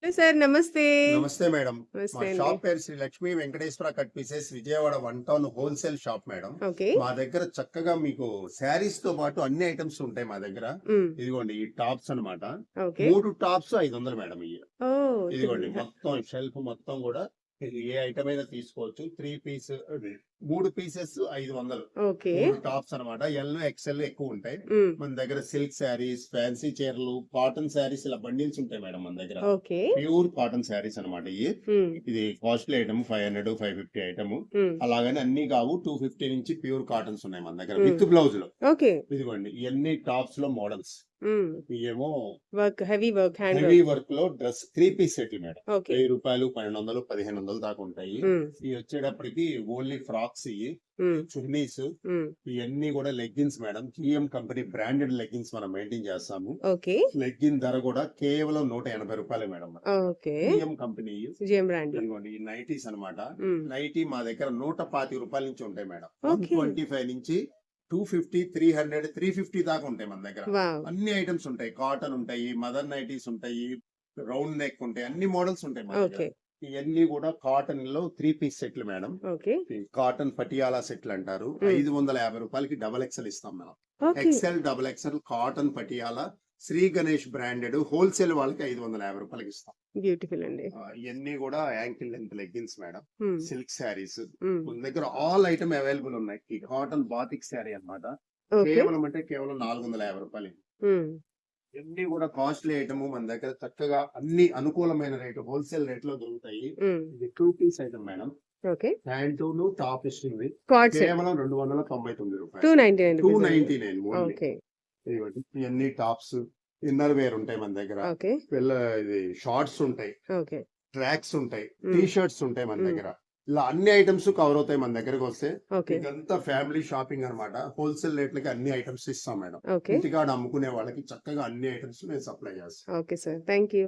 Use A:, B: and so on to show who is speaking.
A: Hello sir. నమస్తే.
B: నమస్తే madam. మా
A: నమస్తే అండి.
B: షాప్ పేరు Shri Lakshmi Venkateswara cut pieces, Vijayawada 1 town wholesale shop madam.
A: Okay.
B: మా దగ్గర చక్కగా మీకు శారీస్‌తో పాటు అన్ని ఐటెమ్స్ ఉంటాయి మా దగ్గర.
A: హ్మ్.
B: ఇదిగోండి ఈ టాప్స్ అన్నమాట.
A: ఓకే.
B: 3 టాప్స్ 500 మేడం ఇయి.
A: ఓహ్!
B: ఇదిగోండి మొత్తం షెల్ఫ్ మొత్తం గూడా ఇది ఏ ఐటెమ్ అయినా తీసుకోవచ్చు. 3 పీస్ అది 3 పీసెస్ 500.
A: ఓకే.
B: 3 టాప్స్ అన్నమాట. ఎల్, ఎక్స్‌ఎల్ ఎక్కువుంటాయి.
A: హ్మ్.
B: మన దగ్గర సిల్క్ శారీస్, ఫ్యాన్సీ చీరలు, కాటన్ శారీస్ ఇలా బండిల్స్ ఉంటాయి మేడం మన దగ్గర.
A: ఓకే.
B: ప్యూర్ కాటన్ శారీస్ అన్నమాట ఇయి.
A: హ్మ్.
B: ఇది కాస్ట్లీ ఐటమ్ 500, 550 ఐటమ్.
A: హ్మ్.
B: అలాగని అన్ని కావు. 250 నుంచి ప్యూర్ కాటన్స్ ఉన్నాయి మన దగ్గర
A: హ్మ్.
B: విత్ బ్లౌజ్‌లో.
A: ఓకే.
B: ఇదిగోండి ఇయన్నీ టాప్స్‌లో మోడల్స్.
A: హ్మ్.
B: ఇయేమో
A: heavy work, hand
B: heavy
A: work.
B: వర్క్‌లో డ్రెస్ 3 పీస్ సెట్లు మేడం.
A: ఓకే.
B: రూ. 1000, 1200, 1500 దాకా ఉంటాయి.
A: హ్మ్.
B: ఇయి వచ్చేటప్పటికి ఓన్లీ ఫ్రాక్స్ ఇయి.
A: హ్మ్.
B: చున్నీస్
A: హ్మ్.
B: ఇయన్నీ కూడా leggings madam. GM company branded leggings మనం మెయింటైన్ చేస్తాము.
A: ఓకే.
B: లెగ్గిన్ ధర కూడా కేవలం రూ. 180 madam.
A: Okay.
B: GM company.
A: GM బ్రాండ్‌లో.
B: ఇదిగోండి ఈ నైటీస్ అన్నమాట.
A: హ్మ్.
B: నైటీ మా దగ్గర రూ. 125 నుంచి ఉంటాయి మేడం.
A: ఓకే.
B: 125 నుంచి 250, 300, 350 దాకా ఉంటాయి మన దగ్గర.
A: వావ్!
B: అన్ని ఐటమ్స్ ఉంటాయి. కాటన్ ఉంటాయి, మదర్ నైటీస్ ఉంటాయి, రౌండ్ నెక్ ఉంటాయి. అన్ని మోడల్స్ ఉంటాయి మా దగ్గర.
A: ఓకే.
B: ఇవన్నీ కూడా కాటన్ లో 3 పీస్ సెట్లు మేడం.
A: ఓకే.
B: ఈ కాటన్ పటియాలా సెట్లు అంటారు. రూ.
A: హ్మ్.
B: 550కి డబల్ ఎక్సెల్ ఇస్తాం మనం.
A: Okay.
B: XL, double XL cotton Patiala Shri Ganesh branded wholesale వాళ్ళకి రూ. 550కి ఇస్తాం.
A: బ్యూటిఫుల్ అండి.
B: ఇయన్నీ కూడా యాంకిల్ లెంత్ లెగ్గిన్స్ మేడం.
A: హ్మ్.
B: సిల్క్ శారీస్
A: హ్మ్.
B: మన దగ్గర ఆల్ ఐటమ్ అవైలబుల్ ఉన్నాయి. ఈ కాటన్ బాతిక్ శారీ అన్నమాట.
A: ఓకే.
B: కేవలం అంటే కేవలం రూ. 450.
A: హ్మ్.
B: ఇవన్నీ కూడా కాస్ట్లీ ఐటమ్ మన దగ్గర చక్కగా అన్ని అనుకూలమైన రేటు హోల్సేల్ రేట్ లో దొరుకుతాయి.
A: హ్మ్.
B: ఇది 2 పీస్ ఐటమ్ మేడం.
A: ఓకే.
B: ప్యాంటును టాప్ ఇస్తుంది.
A: కార్డ్ సెట్
B: కేవలం రూ. 299.
A: 299 రూపీస్ అండి.
B: 299 ఓన్లీ.
A: ఓకే.
B: ఇదిగోండి ఇవన్నీ టాప్స్, ఇన్నర్ వేర్ ఉంటాయి మన దగ్గర.
A: ఓకే.
B: ఇది షార్ట్స్ ఉంటాయి,
A: ఓకే.
B: ట్రాక్స్ ఉంటాయి,
A: హ్మ్.
B: టీ షర్ట్స్ ఉంటాయి మన
A: హ్మ్.
B: దగ్గర. ఇలా అన్ని ఐటమ్స్ కవర్ అవుతాయి మన దగ్గరకు వస్తే.
A: ఓకే.
B: ఇదంతా ఫ్యామిలీ షాపింగ్ అన్నమాట. హోల్సేల్ రేట్లకి అన్ని ఐటమ్స్ ఇస్తాం మేడం.
A: ఓకే.
B: ఇంటికాడ అమ్ముకునే వాళ్ళకి చక్కగా అన్ని ఐటమ్స్ నేను సప్లై చేస్తాను.
A: Okay sir. Thank you.